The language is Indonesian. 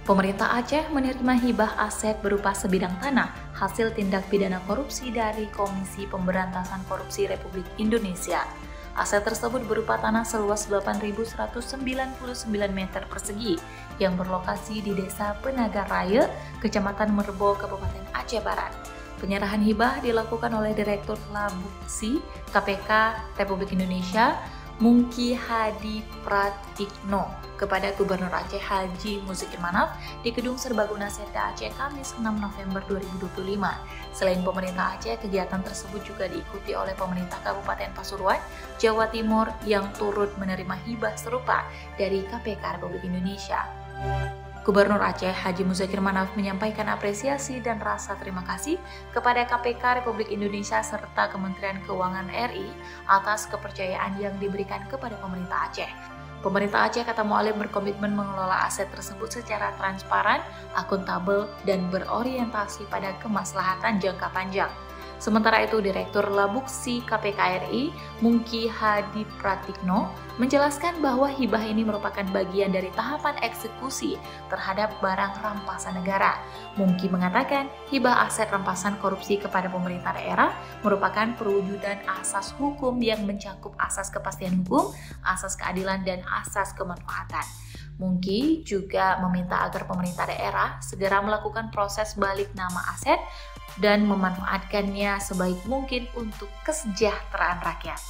Pemerintah Aceh menerima hibah aset berupa sebidang tanah hasil tindak pidana korupsi dari Komisi Pemberantasan Korupsi Republik Indonesia. Aset tersebut berupa tanah seluas 8.199 meter persegi yang berlokasi di Desa Penagar Raya, Kecamatan Merbau, Kabupaten Aceh Barat. Penyerahan hibah dilakukan oleh Direktur Labuksi KPK Republik Indonesia, Mungki Hadi Pratikno, kepada Gubernur Aceh Haji Muzakir Manaf di Gedung Serbaguna Setda Aceh Kamis 6 November 2025. Selain pemerintah Aceh, kegiatan tersebut juga diikuti oleh pemerintah Kabupaten Pasuruan, Jawa Timur yang turut menerima hibah serupa dari KPK Republik Indonesia. Gubernur Aceh Haji Muzakir Manaf menyampaikan apresiasi dan rasa terima kasih kepada KPK Republik Indonesia serta Kementerian Keuangan RI atas kepercayaan yang diberikan kepada pemerintah Aceh. Pemerintah Aceh, kata Mualim, berkomitmen mengelola aset tersebut secara transparan, akuntabel, dan berorientasi pada kemaslahatan jangka panjang. Sementara itu, Direktur Labuksi KPK RI, Mungki Hadi Pratikno, menjelaskan bahwa hibah ini merupakan bagian dari tahapan eksekusi terhadap barang rampasan negara. Mungki mengatakan, hibah aset rampasan korupsi kepada pemerintah daerah merupakan perwujudan asas hukum yang mencakup asas kepastian hukum, asas keadilan, dan asas kemanfaatan. Mungki juga meminta agar pemerintah daerah segera melakukan proses balik nama aset dan memanfaatkannya sebaik mungkin untuk kesejahteraan rakyat.